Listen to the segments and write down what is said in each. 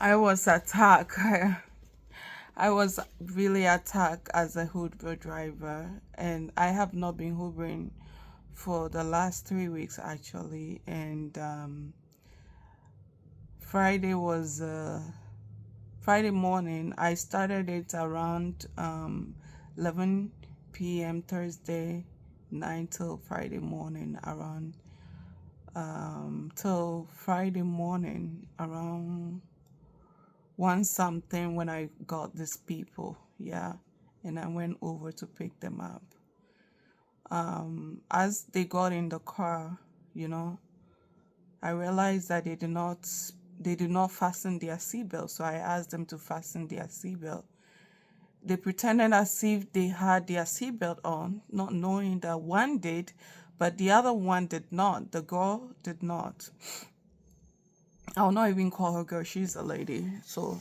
I was attacked. I was really attacked as a Uber driver, and I have not been Ubering for the last 3 weeks actually. And Friday was Friday morning. I started it around 11 p.m. Thursday night till Friday morning around till Friday morning around one something when I got these people, yeah, and I went over to pick them up. As they got in the car, you know, I realized that they did not fasten their seatbelt, so I asked them to fasten their seatbelt. They pretended as if they had their seatbelt on, not knowing that one did, but the other one did not. The girl did not. I'll not even call her girl, she's a lady. So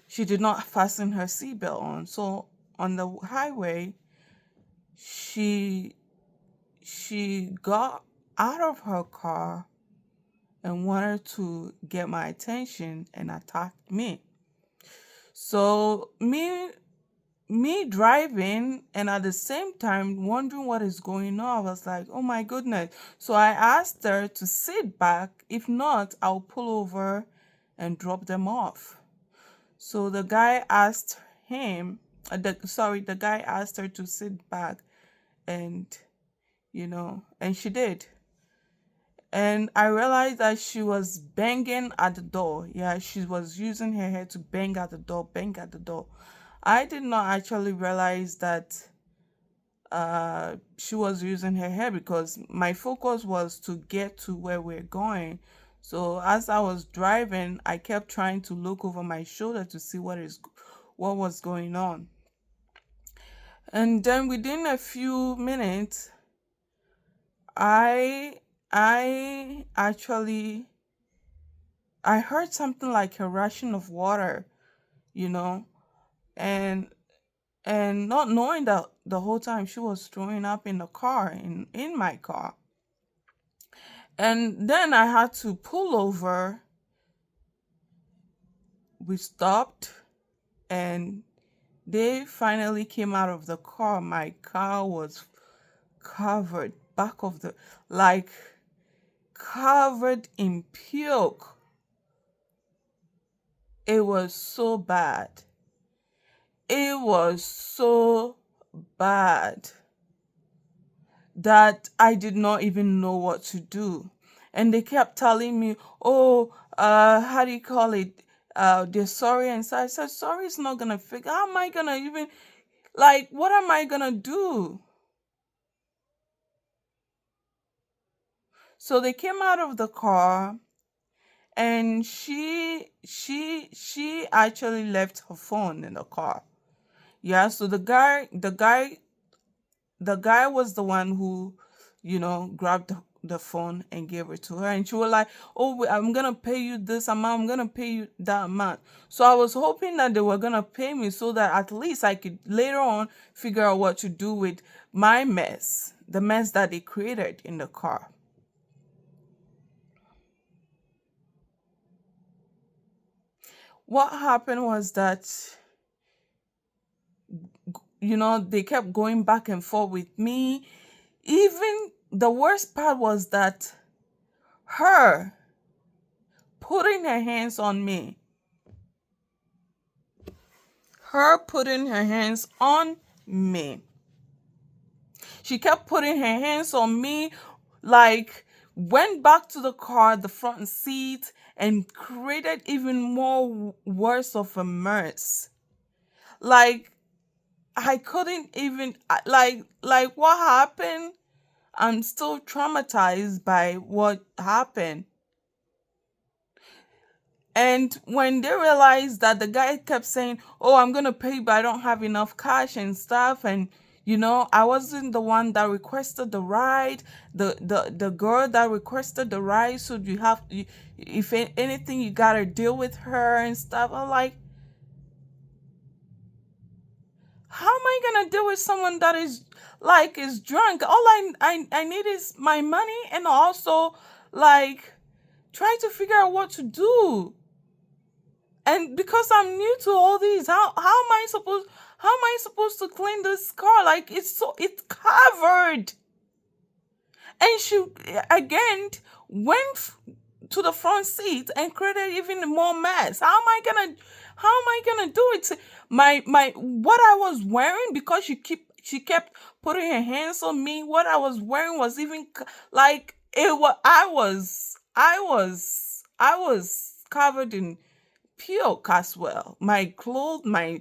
she did not fasten her seatbelt on. So on the highway, she she got out of her car and wanted to get my attention and attacked me. So me driving and at the same time wondering what is going on, I was like, oh my goodness. So I asked her to sit back. If not, I'll pull over and drop them off. So the guy asked him, the guy asked her to sit back, and and she did. And I realized that she was banging at the door. Yeah, she was using her head to bang at the door, bang at the door. I did not actually realize that she was using her head because my focus was to get to where we're going. So as I was driving, I kept trying to look over my shoulder to see what was going on. And then within a few minutes, I I actually I heard something like a rushing of water, you know, and not knowing that the whole time she was throwing up in the car, in my car. And then I had to pull over. We stopped, and they finally came out of the car. My car was covered, back of the, like, covered in puke. It was so bad. It was so bad that I did not even know what to do. And they kept telling me, oh, how do you call it? They're sorry. And so I said, sorry is not going to fix. How am I going to even, like, what am I going to do? So they came out of the car, and she actually left her phone in the car. Yeah, so the guy was the one who, grabbed the phone and gave it to her. And she was like, oh, I'm going to pay you this amount. I'm going to pay you that amount. So I was hoping that they were going to pay me so that at least I could later on figure out what to do with my mess, the mess that they created in the car. What happened was that, they kept going back and forth with me. Even the worst part was that her putting her hands on me, her putting her hands on me. She kept putting her hands on me, like, went back to the car, the front seat, and created even more worse of a mess. Like, I couldn't even, like what happened. I'm still traumatized by what happened. And when they realized that the guy kept saying, oh, I'm going to pay, but I don't have enough cash and stuff. And, I wasn't the one that requested the ride. The girl that requested the ride. So if anything, you got to deal with her and stuff. I'm like, how am I going to deal with someone that is drunk? All I need is my money, and also, like, try to figure out what to do. And because I'm new to all these, how am I supposed to clean this car? Like it's covered. And she again went to the front seat and created even more mess. How am I gonna do it? My what I was wearing, because she kept putting her hands on me. What I was wearing was even like it was. I was covered in puke as well. My clothes, my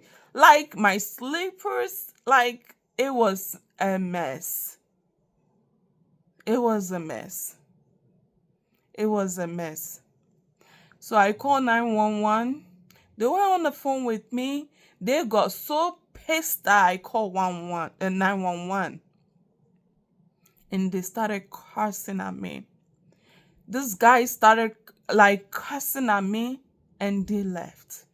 slippers, like it was a mess. It was a mess. It was a mess. So I called 911. They were on the phone with me. They got so pissed that I called 911, and they started cursing at me. This guy started like cursing at me, and they left.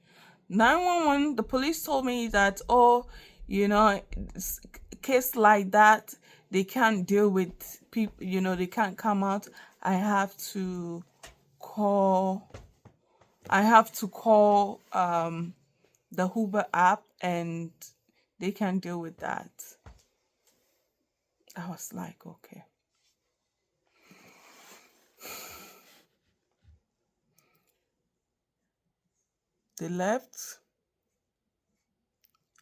911, the police told me that, oh, it's case like that, they can't deal with people, they can't come out. I have to call, the Uber app, and they can deal with that. I was like, okay. They left,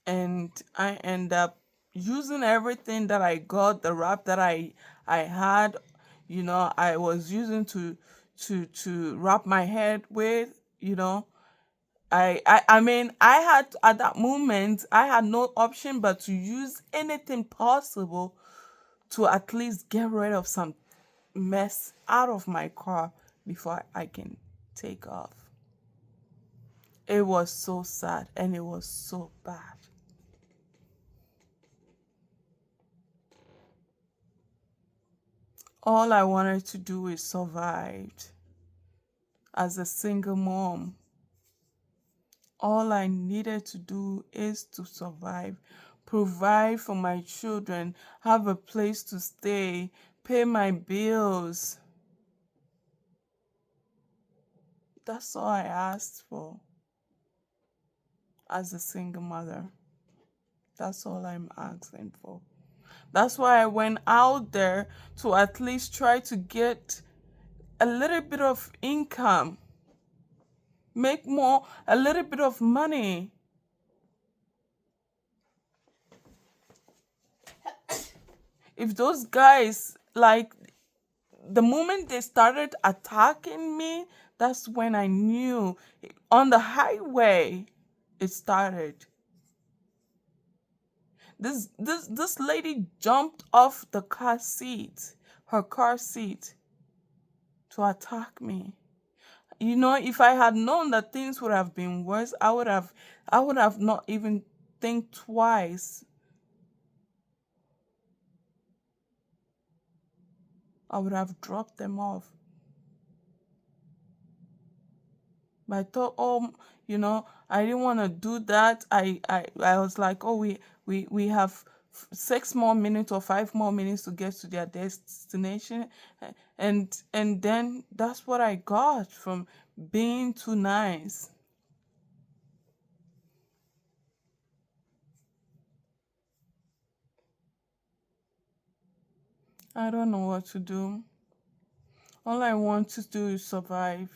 and I end up using everything that I got, the wrap that I had, I was using to wrap my head with, I mean, I had at that moment, I had no option but to use anything possible to at least get rid of some mess out of my car before I can take off. It was so sad and it was so bad. All I wanted to do is survive as a single mom. All I needed to do is to survive, provide for my children, have a place to stay, pay my bills. That's all I asked for as a single mother. That's all I'm asking for. That's why I went out there to at least try to get a little bit of income, make a little bit of money. If those guys, like, the moment they started attacking me, that's when I knew on the highway it started. This lady jumped off the her car seat to attack me. If I had known that things would have been worse, I would have not even think twice. I would have dropped them off. But I thought, oh, I didn't want to do that. I was like, oh, we have 6 more minutes or 5 more minutes to get to their destination, and then that's what I got from being too nice. I don't know what to do. All I want to do is survive,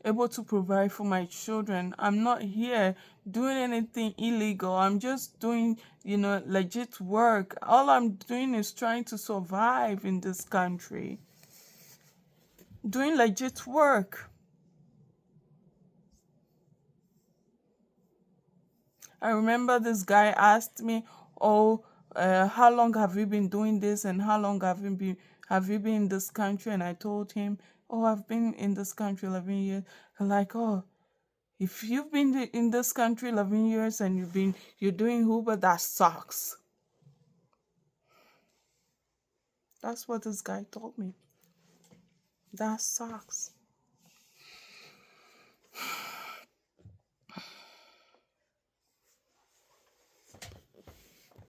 able to provide for my children. I'm not here doing anything illegal. I'm just doing, legit work. All I'm doing is trying to survive in this country, doing legit work. I remember this guy asked me, "Oh, how long have you been doing this, and how long have you been in this country?" And I told him, "Oh, I've been in this country 11 years." Like, "Oh, if you've been in this country 11 years and you're doing Uber, that sucks." That's what this guy told me. That sucks.